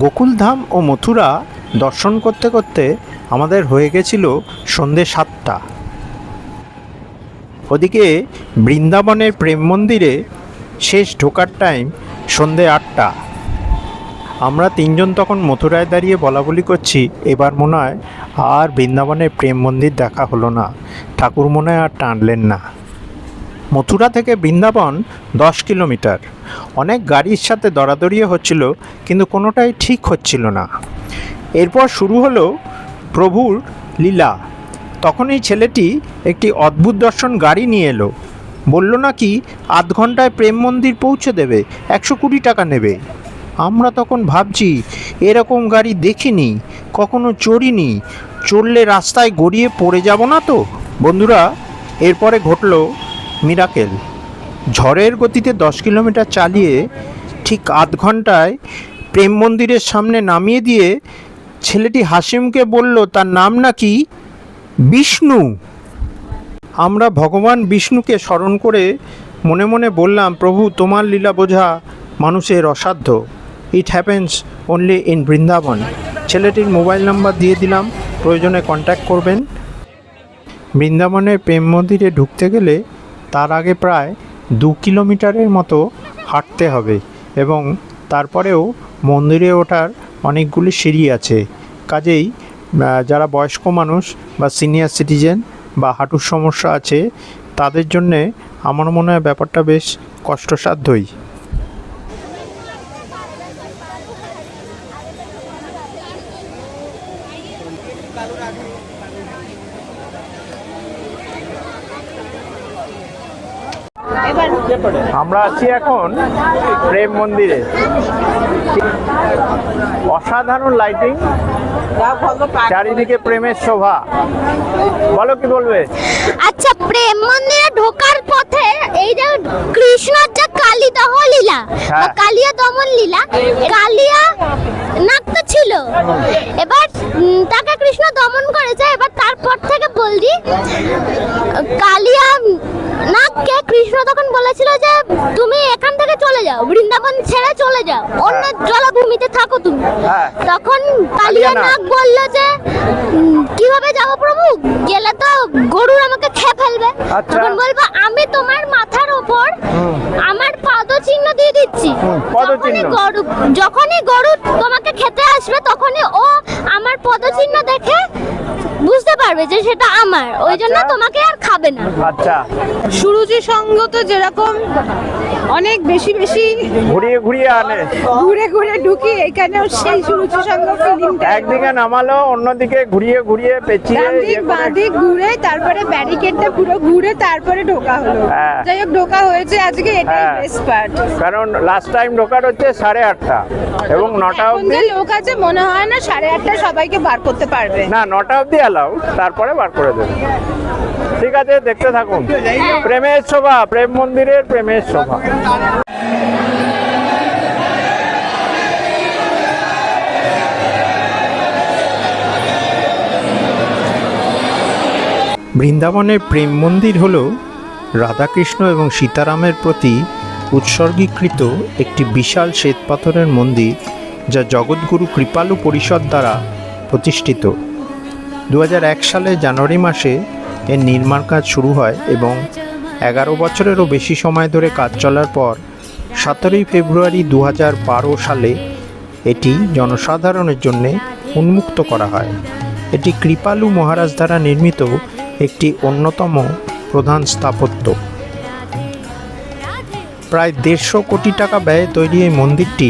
গোকুলধাম ও মথুরা দর্শন করতে করতে আমাদের হয়ে গেছিল সন্ধে 7টা। ওদিকে বৃন্দাবনের প্রেম মন্দিরে শেষ ঢোকার টাইম সন্ধে 8টা। আমরা তিনজন তখন মথুরায় দাঁড়িয়ে বলাবলি করছি, এবার মনে হয় আর বৃন্দাবনের প্রেম মন্দির দেখা হলো না, ঠাকুর মনে হয় আর টানলেন না। মথুরা থেকে বৃন্দাবন 10 কিলোমিটার। অনেক গাড়ির সাথে দরাদরিও হচ্ছিল, কিন্তু কোনোটাই ঠিক হচ্ছিল না। এরপর শুরু হলো প্রভুর লীলা। তখনই ছেলেটি একটি অদ্ভুত দর্শন গাড়ি নিয়ে এলো, বলল নাকি আধ ঘন্টায় প্রেম মন্দির পৌঁছে দেবে, 120 টাকা নেবে। আমরা তখন ভাবছি এরকম গাড়ি দেখিনি, কখনো চড়িনি, চড়লে রাস্তায় গড়িয়ে পড়ে যাব না তো। বন্ধুরা, এরপরে ঘটল মিরাকেল। ঝড়ের গতিতে 10 কিলোমিটার চালিয়ে ঠিক আধ ঘন্টায় প্রেম মন্দিরের সামনে নামিয়ে দিয়ে ছেলেটি হাসিমকে বলল তার নাম নাকি বিষ্ণু। আমরা ভগবান বিষ্ণুকে স্মরণ করে মনে মনে বললাম, প্রভু তোমার লীলা বোঝা মানুষের অসাধ্য, it happens only in Vrindavan. ছেলেটির মোবাইল নাম্বার দিয়ে দিলাম, প্রয়োজনে কন্ট্যাক্ট করবেন। বৃন্দাবনের প্রেম মন্দিরে ঢুকতে গেলে তার আগে প্রায় 2 কিলোমিটারের মতো হাঁটতে হবে, এবং তারপরেও মন্দিরে ওঠার অনেকগুলি সিঁড়ি আছে। কাজেই যারা বয়স্ক মানুষ বা সিনিয়র সিটিজেন বা হাঁটুর সমস্যা আছে, তাদের জন্যে আমার মনে হয় ব্যাপারটা বেশ কষ্টসাধ্যই। আমরা আছি এখন প্রেম মন্দিরে। অসাধারণ লাইটিং, চারিদিকে প্রেমের শোভা। বলো কি বলবে? আচ্ছা, প্রেম মন্দিরে ঢোকার পথে এই যে কৃষ্ণর যে কালিদহ লীলা, কালিয়া দমন লীলা, কালিয়া নাগ তো ছিল, এবার তাকে কৃষ্ণ দমন করেছে। এবার তারপর থেকে বলছি কালিয়া নাগকে কৃষ্ণ তখন বলেছিল যে তুমি এখান থেকে চলে যাও, বৃন্দাবন ছেড়ে চলে যাও, অন্য জলাভূমিতে থাকো তুমি। তখন কালিয়া নাগ বলল যে কিভাবে যাব প্রভু, গেলে তো গরুর আমাকে খেয়ে ফেলবে। তখন বলবো আমি তোমার মাথার ওপর আমার পদচিহ্ন দিয়ে দিচ্ছি, যখনই গরু তোমাকে খেতে আসবে তখনই ও আমার পদচিহ্ন দেখে বুঝতে পারবে যে সেটা আমার, ওই জন্য তোমাকে আর খাবে না। আচ্ছা, সুরুচি সঙ্গ তো যেরকম অনেক বেশি বেশি ঘুরিয়ে ঘুরিয়ে আনে, ঘুরে ঘুরে ঢুকি, এখানেও সেই সুরুচি সঙ্গ ফিলিংটা। একদিকে নামালো, অন্যদিকে ঘুরিয়ে ঘুরিয়ে পেঁচিয়ে বাঁদিক ঘুরে তারপরে ব্যারিকেডটা পুরো ঘুরে তারপরে ঢোকা হলো। যাই হোক, ঢোকা হয়েছে আজকে, এটাই বেস্ট পার্ট। কারণ লাস্ট টাইম ঢোকার হচ্ছে 8:30 এবং 9টা অবধি লোক আছে, মনে হয় না 8:30 সবাইকে বার করতে পারবে না, 9টা অবধি অ্যালাউ, তারপরে বার করে দেবে। ঠিক আছে, দেখতে থাকুন প্রেমের শোভা, প্রেম মন্দিরের প্রেমের শোভা। বৃন্দাবনের প্রেম মন্দির হল রাধাকৃষ্ণ এবং সীতারামের প্রতি উৎসর্গীকৃত একটি বিশাল শ্বেতপাথরের মন্দির, যা জগৎগুরু কৃপালু পরিষদ দ্বারা প্রতিষ্ঠিত। 2001 সালে জানুয়ারি মাসে এর নির্মাণ কাজ শুরু হয় এবং 11 বছরেরও বেশি সময় ধরে কাজ চলার পর 17 ফেব্রুয়ারি 2012 সালে এটি জনসাধারণের জন্য উন্মুক্ত করা হয়। এটি কৃপালু মহারাজ দ্বারা নির্মিত একটি অন্যতম প্রধান স্থাপত্য। প্রায় 150 কোটি টাকা ব্যয়ে তৈরি এই মন্দিরটি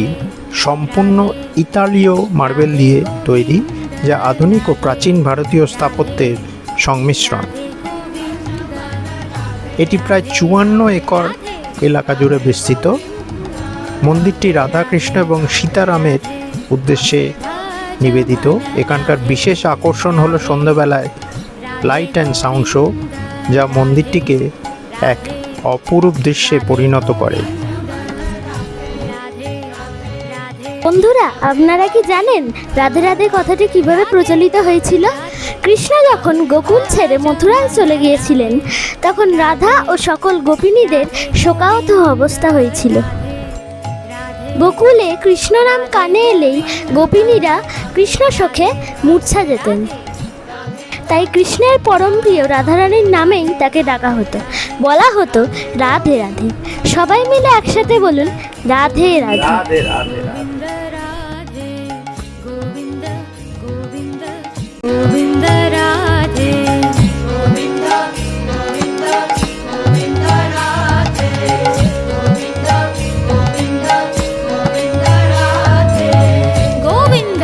সম্পূর্ণ ইতালীয় মার্বেল দিয়ে তৈরি, যা আধুনিক ও প্রাচীন ভারতীয় স্থাপত্যের সংমিশ্রণ। এটি প্রায় 54 একর এলাকা জুড়ে বিস্তৃত। মন্দিরটি রাধাকৃষ্ণ এবং সীতারামের উদ্দেশ্যে নিবেদিত। এখানকার বিশেষ আকর্ষণ হলো সন্ধ্যাবেলায় লাইট অ্যান্ড সাউন্ড শো, যা মন্দিরটিকে এক অপরূপ দৃশ্যে পরিণত করে। বন্ধুরা, আপনারা কি জানেন রাধে রাধে কথাটি কিভাবে প্রচলিত হয়েছিল? কৃষ্ণ যখন গোকুল ছেড়ে মথুরায় চলে গিয়েছিলেন, তখন রাধা ও সকল গোপিনীদের শোকাহত অবস্থা হয়েছিল। গোকুলে কৃষ্ণ নাম কানে এলেই গোপিনীরা কৃষ্ণ সখে মূর্ছা যেতেন। তাই কৃষ্ণের পরম প্রিয় রাধারানীর নামেই তাকে ডাকা হতো, বলা হতো রাধে রাধে। সবাই মিলে একসাথে বলুন রাধে রাধে। রাধে রাধে রাধে। গোবিন্দ রাধে, গোবিন্দ গোবিন্দ গোবিন্দ রাধে, গোবিন্দ গোবিন্দ গোবিন্দ রাধে, গোবিন্দ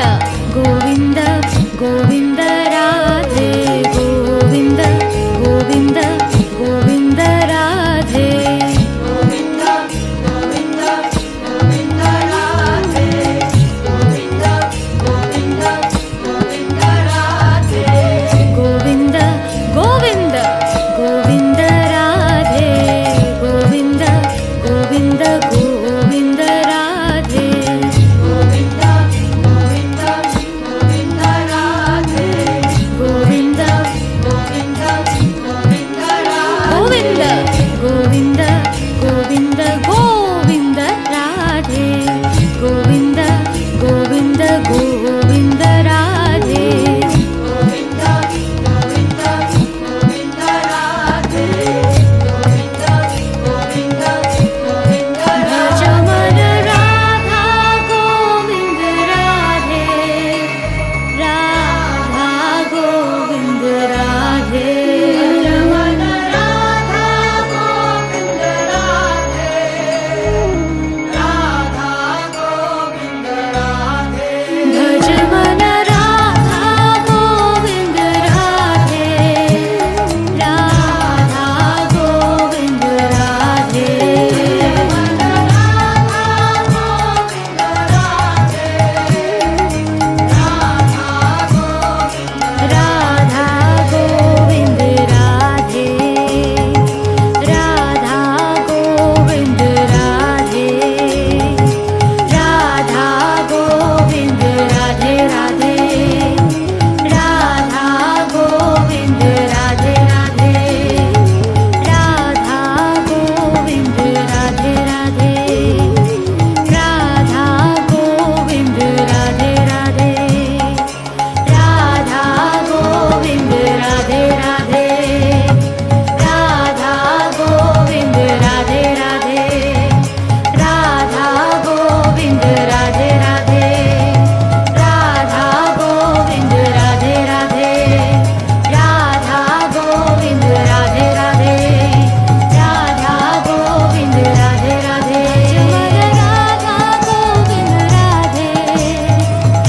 গোবিন্দ গোবিন্দ রাধে, গোবিন্দ গোবিন্দ গোবিন্দ রাধে, গোবিন্দ গোবিন্দ গোবিন্দ রাধে, গোবিন্দ গোবিন্দ গোবিন্দ রাধে, গোবিন্দ গোবিন্দ গোবিন্দ রাধে, গোবিন্দ গোবিন্দ গোবিন্দ রাধে, গোবিন্দ গোবিন্দ গোবিন্দ রাধে, গোবিন্দ গোবিন্দ গোবিন্দ রাধে, গোবিন্দ গোবিন্দ গোবিন্দ রাধে, গোবিন্দ গোবিন্দ গোবিন্দ রাধে, গোবিন্দ গোবিন্দ গোবিন্দ রাধে, গোবিন্দ গোবিন্দ গোবিন্দ ভজমন রাধা গোবিন্দ রাধে, রাধা গোবিন্দ রাধে, ভজমন রাধা গোবিন্দ রাধে, রাধা গোবিন্দ রাধে, ভজমন রাধা গোবিন্দ রাধে, রাধা গোবিন্দ রাধে, রাধা গোবিন্দ রাধে, রাধা গোবিন্দ রাধে, রাধা গোবিন্দ রাধে রাধে, রাধা গোবিন্দ রাধে রাধে, রাধা গোবিন্দ রাধে রাধে, রাধা গোবিন্দ রাধে রাধে, রাধা গোবিন্দ রাধে রাধে, রাধা গোবিন্দ রাধে রাধে, রাধা গোবিন্দ রাধে রাধে, রাধা গোবিন্দ রাধে রাধে, রাধা গোবিন্দ রাধে রাধে, রাধা গোবিন্দ রাধে রাধে, রাধা গোবিন্দ রাধে,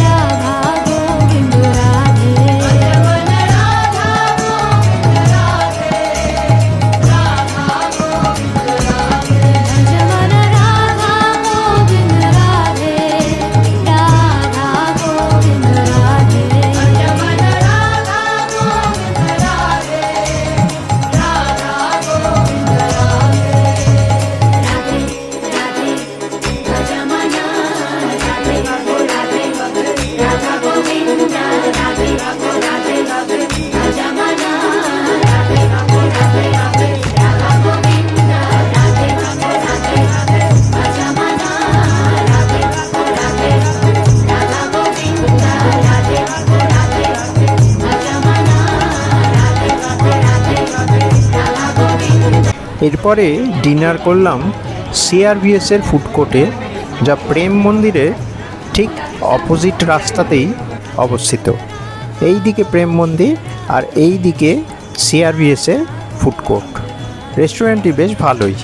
রাধা গোবিন্দ রাধে, ভজমন রাধা গোবিন্দ রাধে, রাধা গোবিন্দ রাধে, ভজমন রাধা গোবিন্দ রাধে, রাধা গোবিন্দ রাধে, ভজমন রাধা গোবিন্দ রাধে, রাধা গোবিন্দ রাধে, রাধে রাধে ভজমন রাধে রাধে, রাধা গোবিন্দ রাধে রাধে, ভজমন রাধে রাধে, রাধা গোবিন্দ রাধে রাধে, ভজমন রাধে রাধে, রাধা গোবিন্দ রাধে রাধে, ভজমন রাধে রাধে, রাধা গোবিন্দ। এরপরে ডিনার করলাম সিআরভিএসের ফুড কোর্টে, যা প্রেম মন্দিরের ঠিক অপোজিট রাস্তাতেই অবস্থিত। এই দিকে প্রেম মন্দির আর এই দিকে সিআরভিএসের ফুড কোর্ট। রেস্টুরেন্টটি বেশ ভালোই।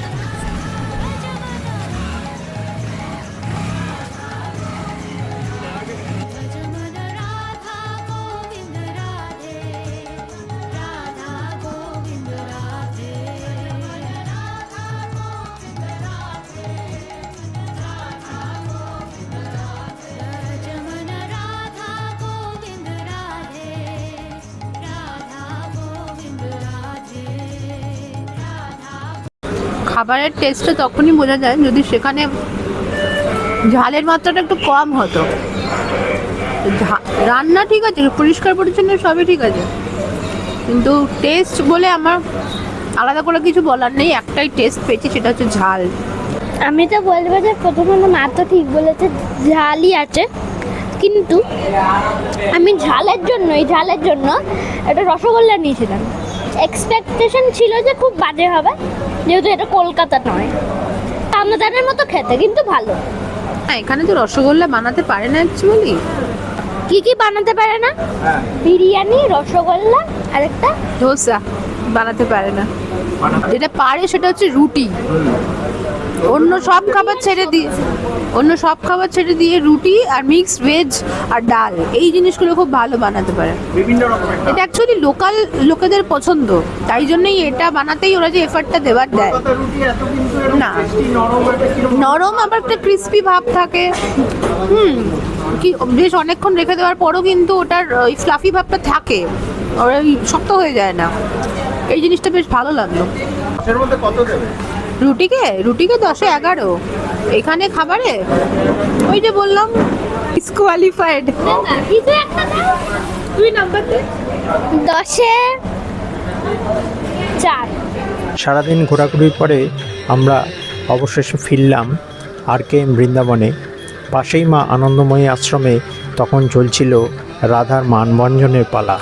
খাবারের টেস্টটা তখনই বোঝা যায় যদি সেখানে ঝালের মাত্রাটা একটু কম হতো। রান্না ঠিক আছে, পরিষ্কার পরিচ্ছন্ন সবই ঠিক আছে, কিন্তু টেস্ট বলে আমার আলাদা করে কিছু বলার নেই। একটাই টেস্ট পেয়েছি, সেটা হচ্ছে ঝাল। আমি তো বলবো যে প্রথমত মা তো ঠিক বলেছে, ঝালই আছে, কিন্তু আমি ঝালের জন্য একটা রসগোল্লা নিয়েছিলাম। এক্সপেকটেশন ছিল যে খুব বাজে হবে, যেহেতু এটা কলকাতা নয়, দানাদারের মতো খেতে, কিন্তু ভালো। এখানে তো রসগোল্লা বানাতে পারে না অ্যাকচুয়ালি। কি বানাতে পারে না? বিরিয়ানি, রসগোল্লা আর একটা ধোসা বানাতে পারে না। যেটা পারে সেটা হচ্ছে রুটি। অন্য সব খাবার ছেড়ে দিয়ে রুটি আর মিক্সড ভেজ আর ডাল, এই জিনিসগুলো খুব ভালো বানাতে পারে। এটা অ্যাকচুয়ালি লোকাল লোকেদের পছন্দ, তাই জন্যই এটা বানাতেই ওরা যে এফর্টটা দেয়। না, নরম আবার একটা ক্রিস্পি ভাব থাকে। কি বেশ অনেকক্ষণ রেখে দেওয়ার পরও কিন্তু ওটার ওই ফ্লাফি ভাবটা থাকে, ওরা শক্ত হয়ে যায় না। এই জিনিসটা বেশ ভালো লাগলো। রুটিকে 10-এ 11। এখানে খাবারে ওই যে বললাম ডিসকোয়ালিফাইড। কিছু একটা দাও। তুই নাম্বার দে। 10-এ 4। সারাদিন ঘোরাঘুরির পরে আমরা অবশেষে ফিরলাম RKM বৃন্দাবনে। পাশেই মা আনন্দময়ী আশ্রমে তখন চলছিল রাধার মানভঞ্জনের পালা।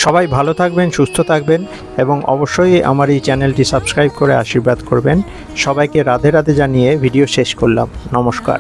সবাই ভালো থাকবেন, সুস্থ থাকবেন এবং অবশ্যই আমার এই চ্যানেলটি সাবস্ক্রাইব করে আশীর্বাদ করবেন। সবাইকে রাধে রাধে জানিয়ে ভিডিও শেষ করলাম। নমস্কার।